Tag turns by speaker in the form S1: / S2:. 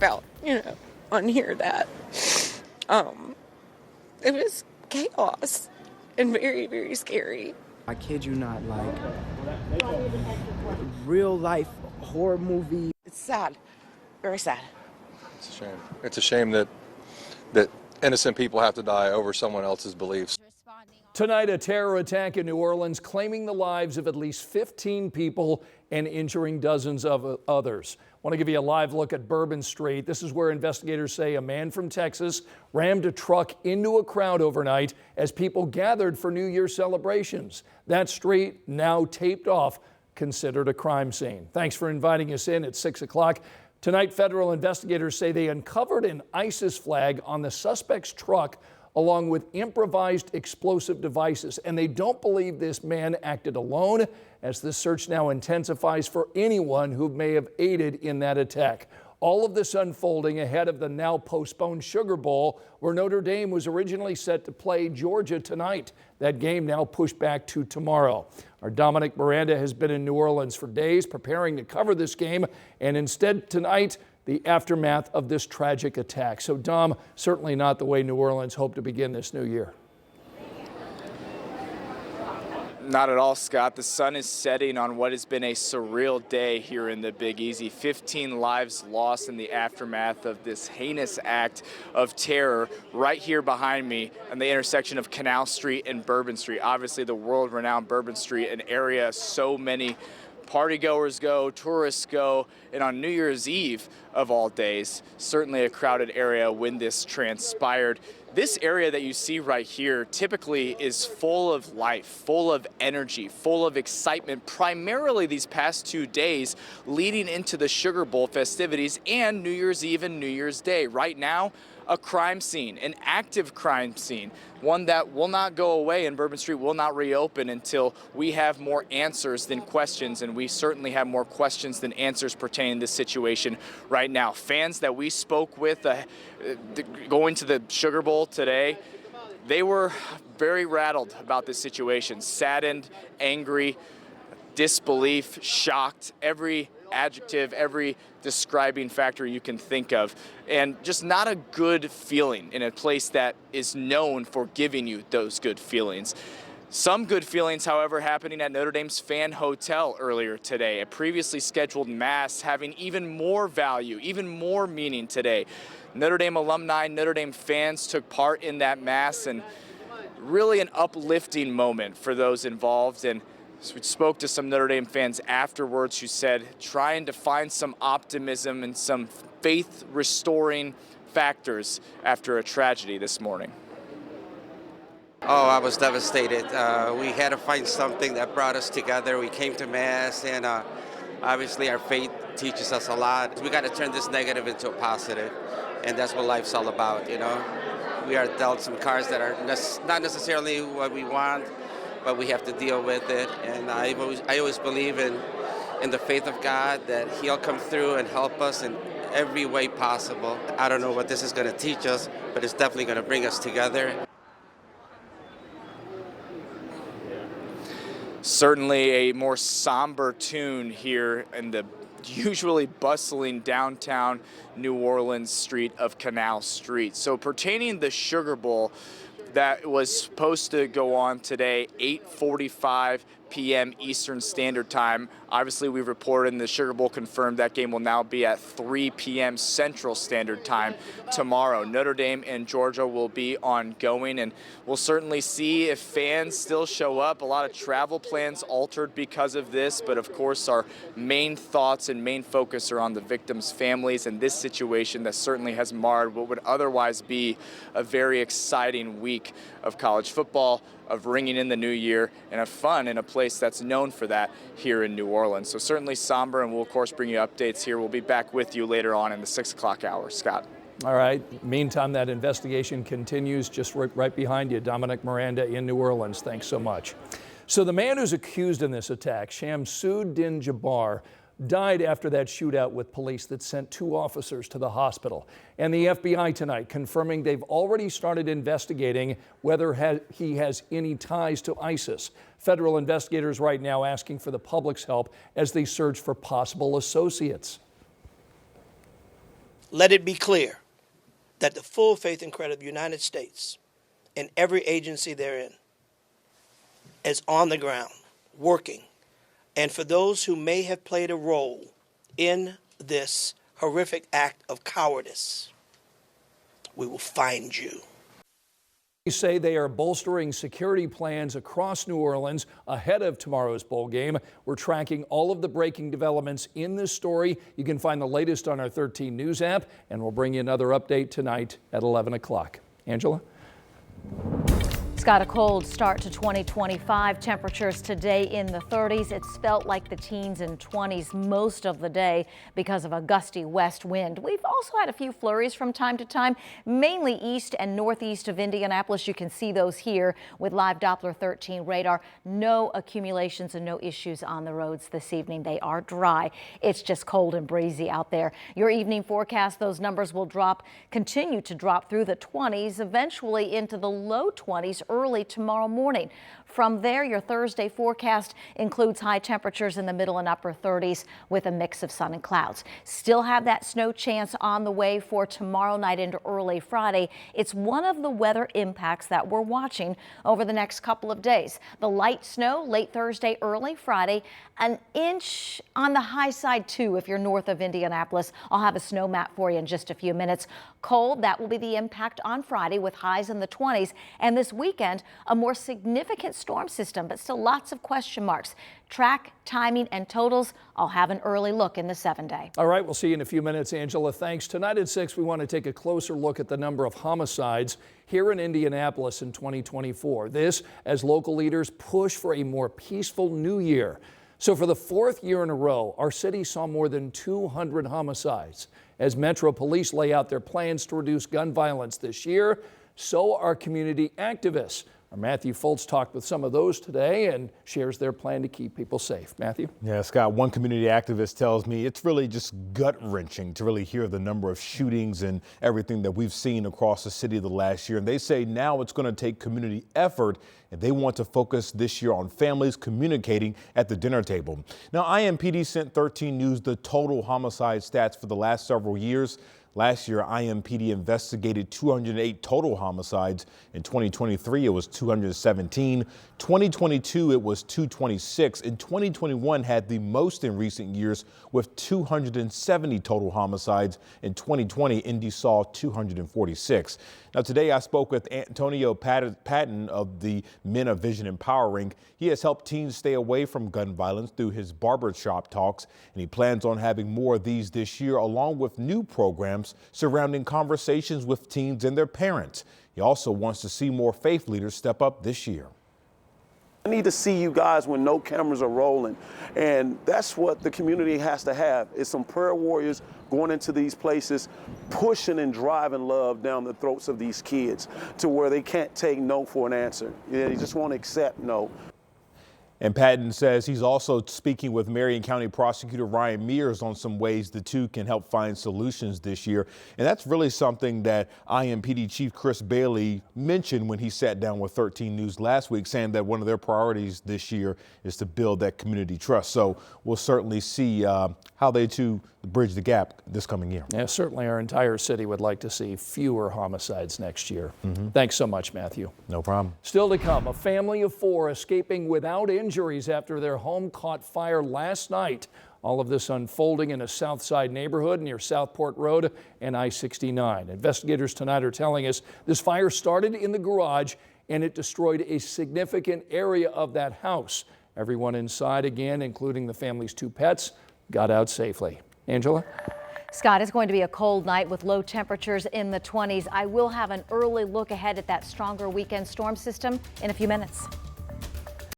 S1: about, on here that it was chaos and very, very scary.
S2: I kid you not, like real life horror movie.
S1: It's sad, very sad.
S3: It's a shame. It's a shame that innocent people have to die over someone else's beliefs.
S4: Tonight, a terror attack in New Orleans claiming the lives of at least 15 people and injuring dozens of others. I want to give you a live look at Bourbon Street. This is where investigators say a man from Texas rammed a truck into a crowd overnight as people gathered for New Year's celebrations. That street now taped off, considered a crime scene. Thanks for inviting us in at 6 o'clock. Tonight, federal investigators say they uncovered an ISIS flag on the suspect's truck along with improvised explosive devices. And they don't believe this man acted alone, as the search now intensifies for anyone who may have aided in that attack. All of this unfolding ahead of the now postponed Sugar Bowl, where Notre Dame was originally set to play Georgia tonight. That game now pushed back to tomorrow. Our Dominic Miranda has been in New Orleans for days preparing to cover this game, and instead tonight, the aftermath of this tragic attack. So, Dom, certainly not the way New Orleans hoped to begin this new year.
S5: Not at all, Scott. The sun is setting on what has been a surreal day here in the Big Easy. 15 lives lost in the aftermath of this heinous act of terror right here behind me on the intersection of Canal Street and Bourbon Street. Obviously, the world-renowned Bourbon Street, an area so many partygoers go, tourists go, and on New Year's Eve of all days, certainly a crowded area when this transpired. This area that you see right here typically is full of life, full of energy, full of excitement, primarily these past 2 days leading into the Sugar Bowl festivities and New Year's Eve and New Year's Day. Right now, a crime scene, an active crime scene, one that will not go away, and Bourbon Street will not reopen until we have more answers than questions, and we certainly have more questions than answers pertaining to this situation right now. Fans that we spoke with going to the Sugar Bowl today, they were very rattled about this situation, saddened, angry, disbelief, shocked, every adjective, every describing factor you can think of, and just not a good feeling in a place that is known for giving you those good feelings. Some good feelings, however, happening at Notre Dame's Fan Hotel earlier today. A previously scheduled mass having even more value, even more meaning today. Notre Dame alumni, Notre Dame fans took part in that mass, and really an uplifting moment for those involved. And so we spoke to some Notre Dame fans afterwards who said trying to find some optimism and some faith-restoring factors after a tragedy this morning.
S6: Oh, I was devastated. We had to find something that brought us together. We came to Mass, and obviously our faith teaches us a lot. We got to turn this negative into a positive, and that's what life's all about, you know. We are dealt some cards that are not necessarily what we want, but we have to deal with it. And I always believe in the faith of God, that He'll come through and help us in every way possible. I don't know what this is going to teach us, but it's definitely going to bring us together.
S5: Certainly a more somber tune here in the usually bustling downtown New Orleans street of Canal Street. So pertaining to the Sugar Bowl, that was supposed to go on today, 8:45 p.m. Eastern Standard Time. Obviously, we reported, and the Sugar Bowl confirmed that game will now be at 3 p.m. Central Standard Time tomorrow. Notre Dame and Georgia will be ongoing, and we'll certainly see if fans still show up. A lot of travel plans altered because of this, but of course our main thoughts and main focus are on the victims' families and this situation that certainly has marred what would otherwise be a very exciting week of college football, of ringing in the new year, and of fun in a place that's known for that here in New Orleans. So certainly somber, and we'll of course bring you updates here. We'll be back with you later on in the 6 o'clock hour. Scott.
S4: All right. Meantime, that investigation continues just right behind you. Dominic Miranda in New Orleans. Thanks so much. So the man who's accused in this attack, Shamsuddin Jabbar, died after that shootout with police that sent 2 officers to the hospital. And the FBI tonight confirming they've already started investigating whether he has any ties to ISIS. Federal investigators right now asking for the public's help as they search for possible associates.
S7: Let it be clear that the full faith and credit of the United States and every agency therein is on the ground, working. And for those who may have played a role in this horrific act of cowardice, we will find you.
S4: They say they are bolstering security plans across New Orleans ahead of tomorrow's bowl game. We're tracking all of the breaking developments in this story. You can find the latest on our 13 News app, and we'll bring you another update tonight at 11 o'clock. Angela?
S8: Scott, a cold start to 2025. Temperatures today in the 30s. It's felt like the teens and 20s most of the day because of a gusty west wind. We've also had a few flurries from time to time, mainly east and northeast of Indianapolis. You can see those here with live Doppler 13 radar. No accumulations and no issues on the roads this evening. They are dry. It's just cold and breezy out there. Your evening forecast, those numbers will continue to drop through the 20s, eventually into the low 20s early tomorrow morning. From there, your Thursday forecast includes high temperatures in the middle and upper 30s with a mix of sun and clouds. Still have that snow chance on the way for tomorrow night into early Friday. It's one of the weather impacts that we're watching over the next couple of days. The light snow late Thursday, early Friday, an inch on the high side too if you're north of Indianapolis. I'll have a snow map for you in just a few minutes. Cold, that will be the impact on Friday with highs in the 20s. And this weekend, a more significant storm system, but still lots of question marks. Track, timing, and totals, I'll have an early look in the 7-day.
S4: All right, we'll see you in a few minutes, Angela. Thanks. Tonight at 6, we want to take a closer look at the number of homicides here in Indianapolis in 2024. This as local leaders push for a more peaceful new year. So for the 4th year in a row, our city saw more than 200 homicides. As Metro Police lay out their plans to reduce gun violence this year, so are community activists. Our Matthew Foltz talked with some of those today and shares their plan to keep people safe. Matthew?
S9: Yeah, Scott, one community activist tells me it's really just gut-wrenching to really hear the number of shootings and everything that we've seen across the city the last year. And they say now it's going to take community effort, and they want to focus this year on families communicating at the dinner table. Now, IMPD sent 13 News the total homicide stats for the last several years. Last year, IMPD investigated 208 total homicides. In 2023, it was 217. 2022, it was 226. And 2021 had the most in recent years with 270 total homicides. In 2020, Indy saw 246. Now, today I spoke with Antonio Patton of the Men of Vision Empowering. He has helped teens stay away from gun violence through his barbershop talks, and he plans on having more of these this year, along with new programs surrounding conversations with teens and their parents. He also wants to see more faith leaders step up this year.
S10: I need to see you guys when no cameras are rolling. And that's what the community has to have, is some prayer warriors going into these places, pushing and driving love down the throats of these kids to where they can't take no for an answer. They just won't accept no.
S9: And Patton says he's also speaking with Marion County Prosecutor Ryan Mears on some ways the two can help find solutions this year. And that's really something that IMPD Chief Chris Bailey mentioned when he sat down with 13 News last week, saying that one of their priorities this year is to build that community trust. So we'll certainly see how they two bridge the gap this coming year.
S4: Yeah, certainly our entire city would like to see fewer homicides next year. Thanks so much, Matthew.
S9: No problem.
S4: Still to come, a family of 4 escaping without injuries after their home caught fire last night. All of this unfolding in a South Side neighborhood near Southport Road and I-69. Investigators tonight are telling us this fire started in the garage and it destroyed a significant area of that house. Everyone inside, again, including the family's 2 pets, got out safely. Angela?
S8: Scott, it's going to be a cold night with low temperatures in the 20s. I will have an early look ahead at that stronger weekend storm system in a few minutes.